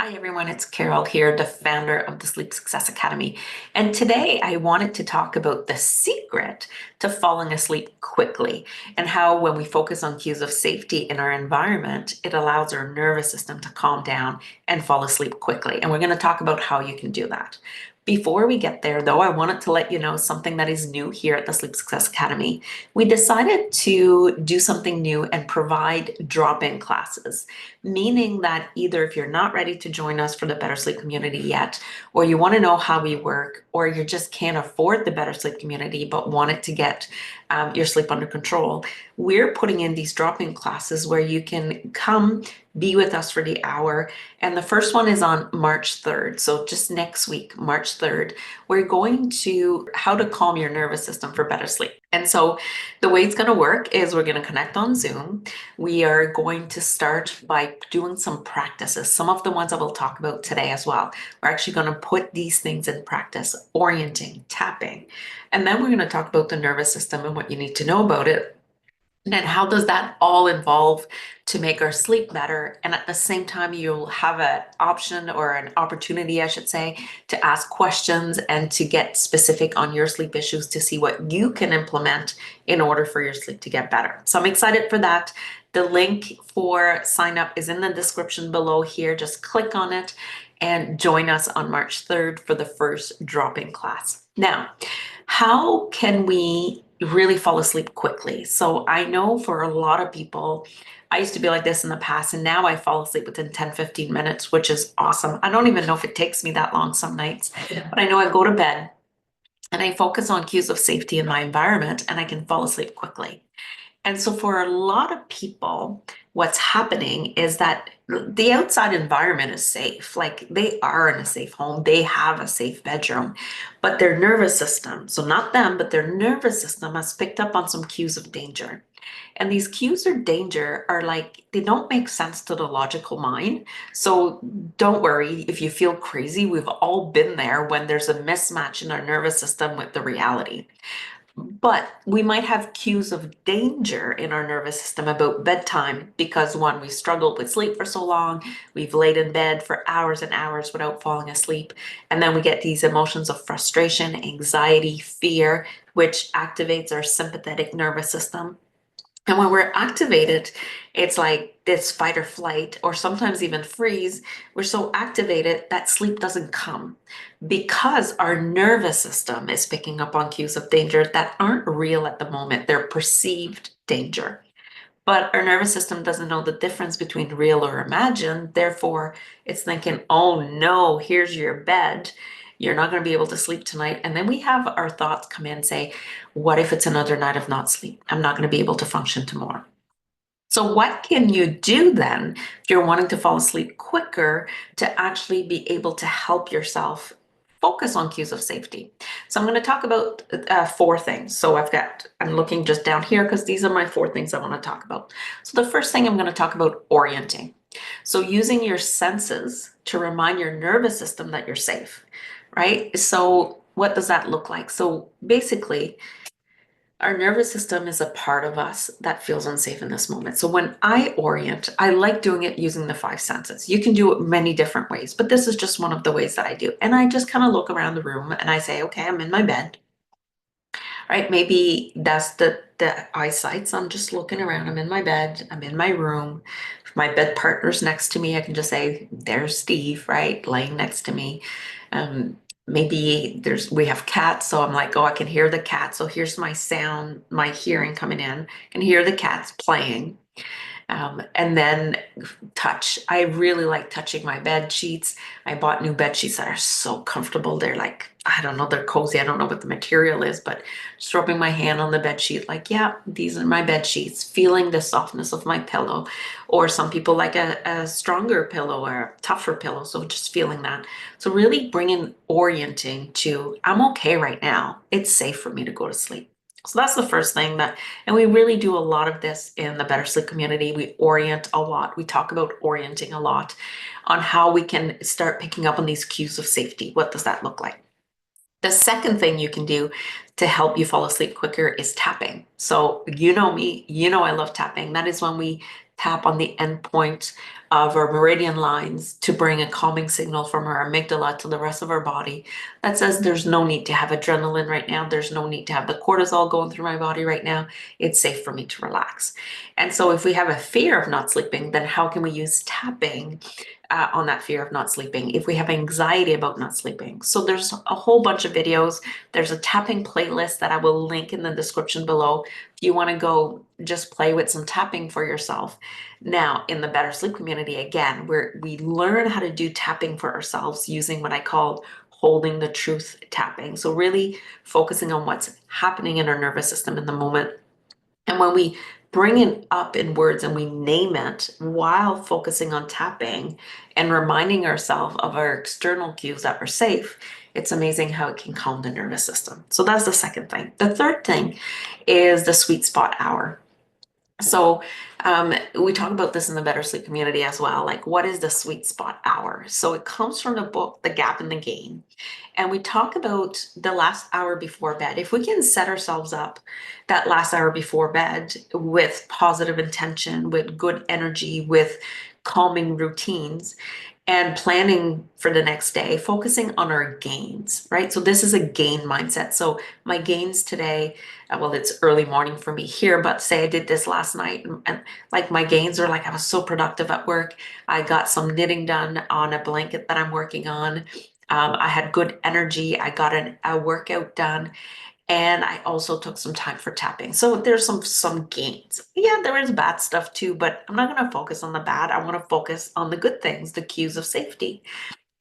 Hi everyone, it's Carol here, the founder of the Sleep Success Academy. And today I wanted to talk about the secret to falling asleep quickly and how when we focus on cues of safety in our environment, it allows our nervous system to calm down and fall asleep quickly. And we're going to talk about how you can do that. Before we get there, though, I wanted to let you know something that is new here at the Sleep Success Academy. We decided to do something new and provide drop-in classes, meaning that either if you're not ready to join us for the Better Sleep community yet, or you want to know how we work, or you just can't afford the Better Sleep community but want it to get your sleep under control, we're putting in these drop-in classes where you can come be with us for the hour. And the first one is on March 3rd. So just next week, March 3rd, we're going to how to calm your nervous system for better sleep. And so the way it's going to work is we're going to connect on Zoom. We are going to start by doing some practices, some of the ones I will talk about today as well. We're actually going to put these things in practice: orienting, tapping, and then we're going to talk about the nervous system and what you need to know about it. And then how does that all involve to make our sleep better? And at the same time, you'll have an option or an opportunity, I should say, to ask questions and to get specific on your sleep issues to see what you can implement in order for your sleep to get better. So I'm excited for that. The link for sign up is in the description below here. Just click on it and join us on March 3rd for the first drop-in class. Now, how can we really fall asleep quickly? So I know for a lot of people, I used to be like this in the past, and now I fall asleep within 10-15 minutes, which is awesome. I don't even know if it takes me that long some nights, but I know I go to bed and I focus on cues of safety in my environment and I can fall asleep quickly. And so for a lot of people, what's happening is that the outside environment is safe. Like they are in a safe home, they have a safe bedroom, but their nervous system, so not them, but their nervous system has picked up on some cues of danger. And these cues of danger are like, they don't make sense to the logical mind. So don't worry if you feel crazy. We've all been there when there's a mismatch in our nervous system with the reality. But we might have cues of danger in our nervous system about bedtime because one, we struggled with sleep for so long, we've laid in bed for hours and hours without falling asleep. And then we get these emotions of frustration, anxiety, fear, which activates our sympathetic nervous system. And when we're activated, it's like this fight or flight, or sometimes even freeze. We're so activated that sleep doesn't come because our nervous system is picking up on cues of danger that aren't real at the moment. They're perceived danger. But our nervous system doesn't know the difference between real or imagined. Therefore, it's thinking, oh no, here's your bed. You're not going to be able to sleep tonight. And then we have our thoughts come in and say, what if it's another night of not sleep? I'm not going to be able to function tomorrow. So what can you do then if you're wanting to fall asleep quicker to actually be able to help yourself focus on cues of safety? So I'm going to talk about four things. So I'm looking just down here because these are my four things I want to talk about. So the first thing I'm going to talk about orienting. So using your senses to remind your nervous system that you're safe, right? So what does that look like? So basically, our nervous system is a part of us that feels unsafe in this moment. So when I orient, I like doing it using the five senses. You can do it many different ways, but this is just one of the ways that I do. And I just kind of look around the room and I say, okay, I'm in my bed, right? Maybe that's the eyesight. So I'm just looking around. I'm in my bed. I'm in my room. If my bed partner's next to me, I can just say, there's Steve, right? Laying next to me. Maybe we have cats, so I'm like, oh, I can hear the cat. So here's my sound, my hearing coming in. I can hear the cats playing. And then touch. I really like touching my bed sheets. I bought new bed sheets that are so comfortable. They're like, I don't know, they're cozy. I don't know what the material is, but just rubbing my hand on the bed sheet, like, yeah, these are my bed sheets, feeling the softness of my pillow. Or some people like a stronger pillow or a tougher pillow. So just feeling that. So really bringing orienting to, I'm okay right now. It's safe for me to go to sleep. So that's the first thing and we really do a lot of this in the Better Sleep community. We orient a lot. We talk about orienting a lot on how we can start picking up on these cues of safety. What does that look like? The second thing you can do to help you fall asleep quicker is tapping. So you know me, you know I love tapping. That is when we tap on the end point of our meridian lines to bring a calming signal from our amygdala to the rest of our body that says there's no need to have adrenaline right now. There's no need to have the cortisol going through my body right now. It's safe for me to relax. And so if we have a fear of not sleeping, then how can we use tapping on that fear of not sleeping if we have anxiety about not sleeping? So there's a whole bunch of videos. There's a tapping playlist that I will link in the description below if you want to go just play with some tapping for yourself. Now, in the Better Sleep community, again, where we learn how to do tapping for ourselves using what I call holding the truth tapping. So really focusing on what's happening in our nervous system in the moment. And when we bring it up in words and we name it while focusing on tapping and reminding ourselves of our external cues that we're safe, it's amazing how it can calm the nervous system. So that's the second thing. The third thing is the sweet spot hour. So we talk about this in the Better Sleep community as well. Like, what is the sweet spot hour? So it comes from the book, The Gap in the Gain. And we talk about the last hour before bed. If we can set ourselves up that last hour before bed with positive intention, with good energy, with calming routines, and planning for the next day, focusing on our gains, right? So this is a gain mindset. So my gains today, well, it's early morning for me here, but say I did this last night and like my gains are like I was so productive at work. I got some knitting done on a blanket that I'm working on. I had good energy. I got a workout done. And I also took some time for tapping. So there's some gains. Yeah, there is bad stuff too, but I'm not going to focus on the bad. I want to focus on the good things, the cues of safety.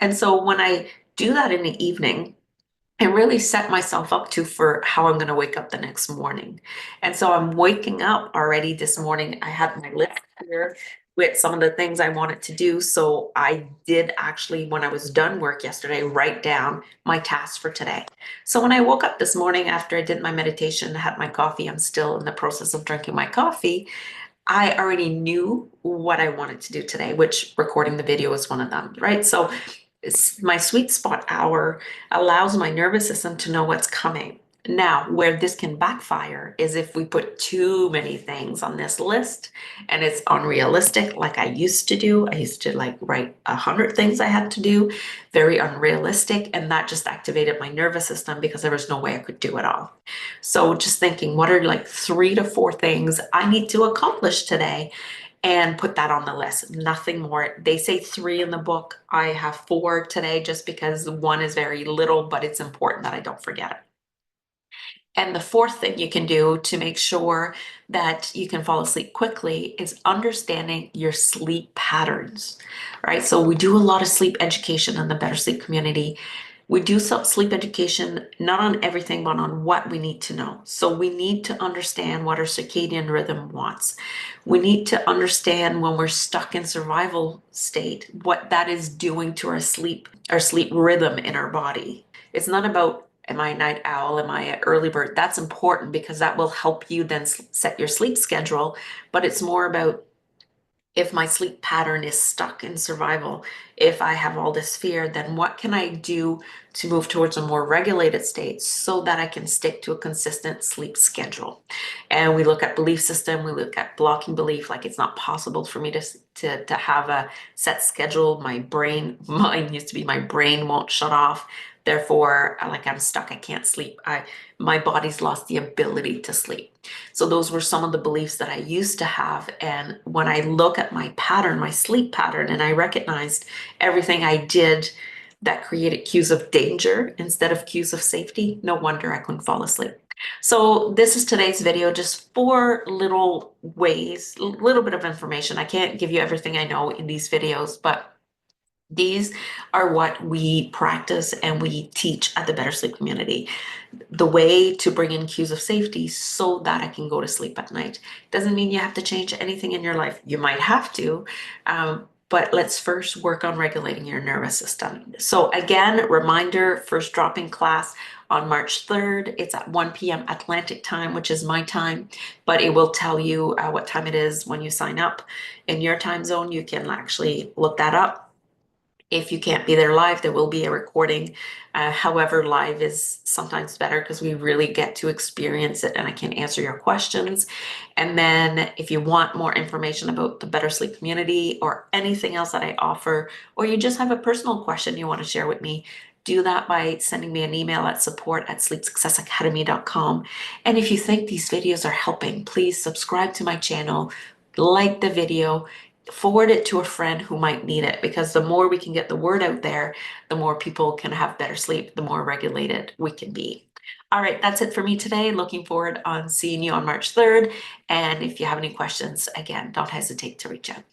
And so when I do that in the evening, and really set myself up to for how I'm going to wake up the next morning. And so I'm waking up already this morning. I had my list here with some of the things I wanted to do. So I did actually, when I was done work yesterday, write down my tasks for today. So when I woke up this morning after I did my meditation, had my coffee, I'm still in the process of drinking my coffee. I already knew what I wanted to do today, which recording the video is one of them, right? So my sweet spot hour allows my nervous system to know what's coming. Now, where this can backfire is if we put too many things on this list and it's unrealistic, like I used to do. I used to like write 100 things I had to do, very unrealistic, and that just activated my nervous system because there was no way I could do it all. So just thinking, what are like 3 to 4 things I need to accomplish today? And put that on the list. Nothing more. They say 3 in the book. I have 4 today just because one is very little, but it's important that I don't forget it. And the fourth thing you can do to make sure that you can fall asleep quickly is understanding your sleep patterns, right? So we do a lot of sleep education in the Better Sleep community. We do some sleep education, not on everything, but on what we need to know. So we need to understand what our circadian rhythm wants. We need to understand when we're stuck in survival state, what that is doing to our sleep rhythm in our body. It's not about, am I a night owl? Am I an early bird? That's important because that will help you then set your sleep schedule. But it's more about if my sleep pattern is stuck in survival, if I have all this fear, then what can I do to move towards a more regulated state so that I can stick to a consistent sleep schedule? And we look at belief system, we look at blocking belief, like it's not possible for me to have a set schedule. Mine used to be my brain won't shut off. Therefore, like I'm stuck, I can't sleep. My body's lost the ability to sleep. So those were some of the beliefs that I used to have. And when I look at my pattern, my sleep pattern, and I recognized everything I did that created cues of danger instead of cues of safety, no wonder I couldn't fall asleep. So this is today's video, just 4 little ways, a little bit of information. I can't give you everything I know in these videos, but these are what we practice and we teach at the Better Sleep community. The way to bring in cues of safety so that I can go to sleep at night. Doesn't mean you have to change anything in your life. You might have to, but let's first work on regulating your nervous system. So again, reminder, first drop-in class on March 3rd. It's at 1 p.m. Atlantic time, which is my time, but it will tell you what time it is when you sign up. In your time zone, you can actually look that up. If you can't be there live, there will be a recording. However, live is sometimes better because we really get to experience it and I can answer your questions. And then if you want more information about the Better Sleep community or anything else that I offer, or you just have a personal question you want to share with me, do that by sending me an email at support@sleepsuccessacademy.com. And if you think these videos are helping, please subscribe to my channel, like the video, forward it to a friend who might need it, because the more we can get the word out there, the more people can have better sleep, the more regulated we can be. All right, that's it for me today. Looking forward on seeing you on March 3rd. And if you have any questions, again, don't hesitate to reach out.